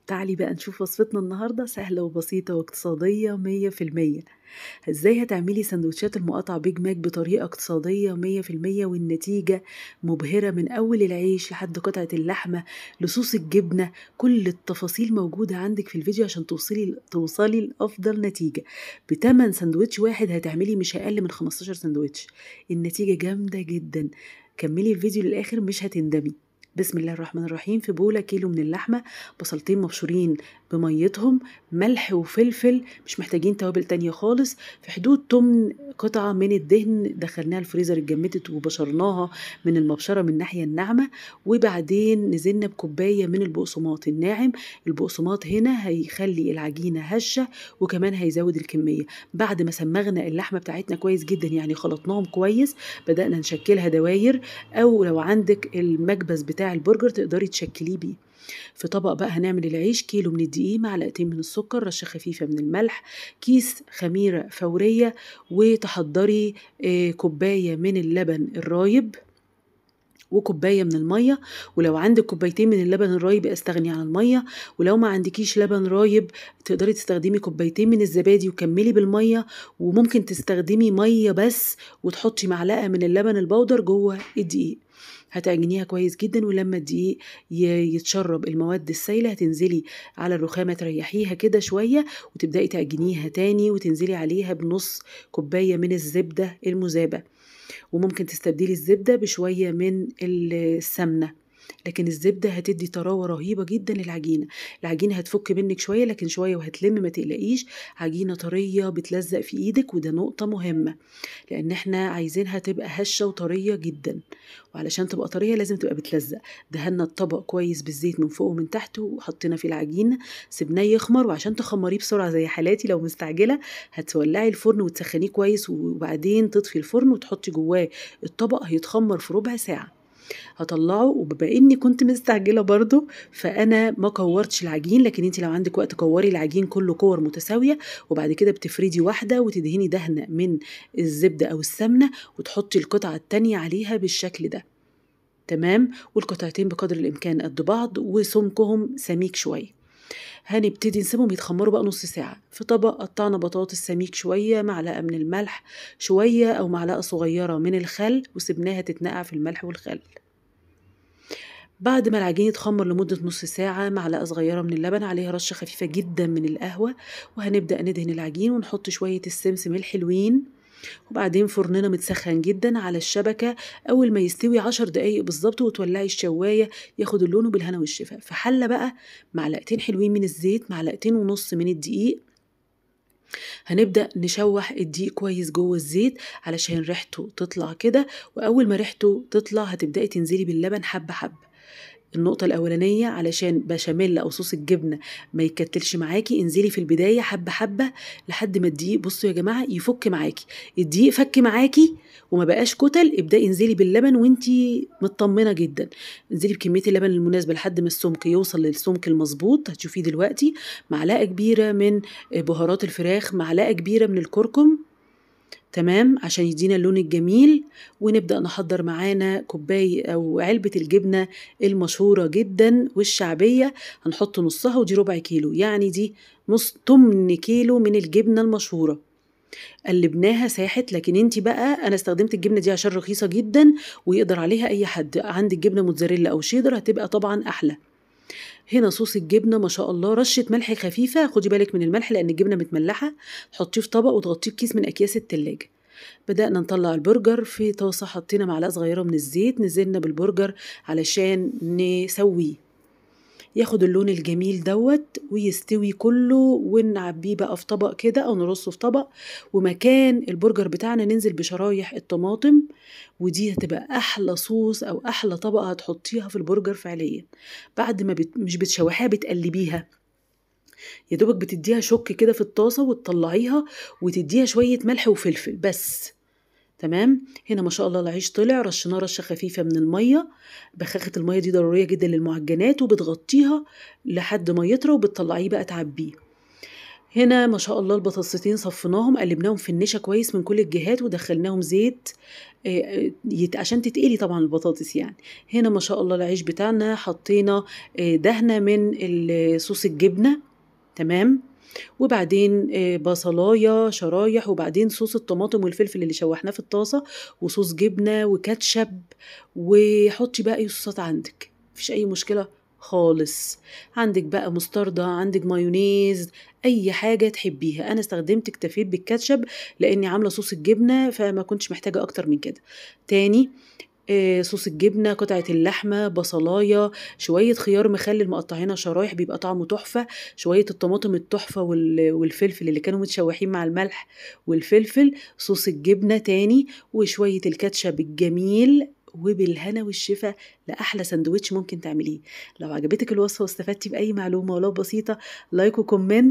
تعالي بقى نشوف وصفتنا النهاردة سهلة وبسيطة واقتصادية 100%. ازاي هتعملي سندوتشات المقاطعة بيج ماك بطريقة اقتصادية 100% والنتيجة مبهرة من أول العيش لحد قطعة اللحمة لصوص الجبنة. كل التفاصيل موجودة عندك في الفيديو عشان توصلي لأفضل نتيجة. بتمن سندوتش واحد هتعملي مش أقل من 15 سندوتش. النتيجة جامدة جدا. كملي الفيديو للآخر مش هتندمي. بسم الله الرحمن الرحيم. في بولة كيلو من اللحمة، بصلتين مبشورين بميتهم، ملح وفلفل، مش محتاجين توابل تانية خالص، في حدود 8 قطعة من الدهن دخلناها الفريزر اتجمدت وبشرناها من المبشرة من الناحية الناعمة. وبعدين نزلنا بكوباية من البقسماط الناعم. البقسماط هنا هيخلي العجينة هشة وكمان هيزود الكمية. بعد ما سمغنا اللحمة بتاعتنا كويس جدا، يعني خلطناهم كويس، بدأنا نشكلها دواير، أو لو عندك المكبس بتاع البرجر تقدري تشكليه بيه. في طبق بقى هنعمل العيش، كيلو من الدقيق، معلقتين من السكر، رشة خفيفة من الملح، كيس خميرة فورية، وتحضري كوباية من اللبن الرايب وكوباية من المية. ولو عندك كوبايتين من اللبن الرايب استغني عن المية. ولو ما عندكيش لبن رايب تقدري تستخدمي كوبايتين من الزبادي وكملي بالمية. وممكن تستخدمي مية بس وتحطي معلقة من اللبن البودر جوه الدقيق. هتعجنيها كويس جدا، ولما الدقيق يتشرب المواد السائلة هتنزلي على الرخامة تريحيها كده شوية، وتبدأي تعجنيها تاني وتنزلي عليها بنص كوباية من الزبدة المذابة. وممكن تستبدلي الزبدة بشوية من السمنة، لكن الزبدة هتدي طراوة رهيبة جدا للعجينة. العجينة هتفك منك شوية لكن شوية وهتلم، ما تقلقيش. عجينة طرية بتلزق في ايدك، وده نقطة مهمة لان احنا عايزينها تبقى هشة وطرية جدا، وعلشان تبقى طرية لازم تبقى بتلزق. دهنا الطبق كويس بالزيت من فوق ومن تحت، وحطينا فيه العجين، سيبناه يخمر. وعشان تخمريه بسرعة زي حالاتي لو مستعجلة، هتولعي الفرن وتسخنيه كويس، وبعدين تطفي الفرن وتحطي جواه الطبق، هيتخمر في ربع ساعة. هطلعه، وبما اني كنت مستعجله برضو فانا ما كورتش العجين، لكن انت لو عندك وقت كوري العجين كله كور متساويه، وبعد كده بتفردي واحده وتدهني دهنه من الزبده او السمنه، وتحطي القطعه التانية عليها بالشكل ده. تمام. والقطعتين بقدر الامكان قد بعض وسمكهم سميك شويه. هنبتدي نسيبهم يتخمروا بقى نص ساعة. في طبق قطعنا بطاطس سميك شوية، معلقة من الملح شوية أو معلقة صغيرة من الخل، وسبناها تتنقع في الملح والخل. بعد ما العجين يتخمر لمدة نص ساعة، معلقة صغيرة من اللبن عليها رشة خفيفة جدا من القهوة، وهنبدأ ندهن العجين ونحط شوية السمسم الحلوين. وبعدين فرننا متسخن جدا على الشبكة، أول ما يستوي 10 دقايق بالظبط وتولعي الشواية ياخد اللون بالهنا والشفا. في حلة بقى معلقتين حلوين من الزيت، معلقتين ونص من الدقيق. هنبدأ نشوح الدقيق كويس جوه الزيت علشان ريحته تطلع كده، وأول ما ريحته تطلع هتبدأي تنزلي باللبن حبة حبة. النقطة الأولانية علشان بشاميل أو صوص الجبنة ما يتكتلش معاكي، انزلي في البداية حبة حبة لحد ما الدقيق، بصوا يا جماعة، يفك معاكي. الدقيق فك معاكي وما بقاش كتل، ابدأي انزلي باللبن وانتي مطمنة جدا. انزلي بكمية اللبن المناسبة لحد ما السمك يوصل للسمك المظبوط. هتشوفيه دلوقتي. معلقة كبيرة من بهارات الفراخ، معلقة كبيرة من الكركم، تمام، عشان يدينا اللون الجميل. ونبدأ نحضر معانا كوباية أو علبة الجبنة المشهورة جدا والشعبية، هنحط نصها، ودي ربع كيلو، يعني دي نص 8 كيلو من الجبنة المشهورة. قلبناها ساحت، لكن انتي بقى، انا استخدمت الجبنة دي عشان رخيصة جدا ويقدر عليها اي حد. عندك جبنة موتزاريلا او شيدر هتبقى طبعا احلى. هنا صوص الجبنة ما شاء الله، رشة ملح خفيفة، خدي بالك من الملح لأن الجبنة متملحة. تحطيه في طبق وتغطيه بكيس من أكياس التلاجة. بدأنا نطلع البرجر في طاسة، حطينا معلقة صغيرة من الزيت، نزلنا بالبرجر علشان نسويه ياخد اللون الجميل دوت ويستوي كله، ونعبيه بقى في طبق كده او نرصه في طبق. ومكان البرجر بتاعنا ننزل بشرايح الطماطم، ودي هتبقى احلى صوص او احلى طبقة هتحطيها في البرجر فعليا. بعد ما مش بتشوحيها، بتقلبيها يا دوبك، بتديها شك كده في الطاسة وتطلعيها وتديها شوية ملح وفلفل بس. تمام. هنا ما شاء الله العيش طلع، رشناه رشة خفيفة من المية. بخاخة المية دي ضرورية جدا للمعجنات، وبتغطيها لحد ما يطرى وبتطلعيه بقى تعبيه. هنا ما شاء الله البطاطستين صفيناهم قلبناهم في النشا كويس من كل الجهات ودخلناهم زيت عشان تتقلي طبعا البطاطس يعني. هنا ما شاء الله العيش بتاعنا حطينا دهنة من صوص الجبنة، تمام. وبعدين بصلاية شرايح، وبعدين صوص الطماطم والفلفل اللي شوحناه في الطاسة، وصوص جبنة وكاتشب. وحطي بقى اي صوصات عندك، مفيش اي مشكلة خالص. عندك بقى مستردة، عندك مايونيز، اي حاجة تحبيها. انا استخدمت اكتفيت بالكاتشب لاني عاملة صوص الجبنة فما كنتش محتاجة اكتر من كده. تاني صوص الجبنة، قطعة اللحمة، بصلاية، شوية خيار مخلل مقطعينها شرايح بيبقى طعمه تحفة، شوية الطماطم التحفة والفلفل اللي كانوا متشوحين مع الملح والفلفل، صوص الجبنة تاني، وشوية الكاتشب الجميل. وبالهنا والشفا لأحلى سندوتش ممكن تعمليه. لو عجبتك الوصفة واستفدتي بأي معلومة ولو بسيطة، لايك وكومنت.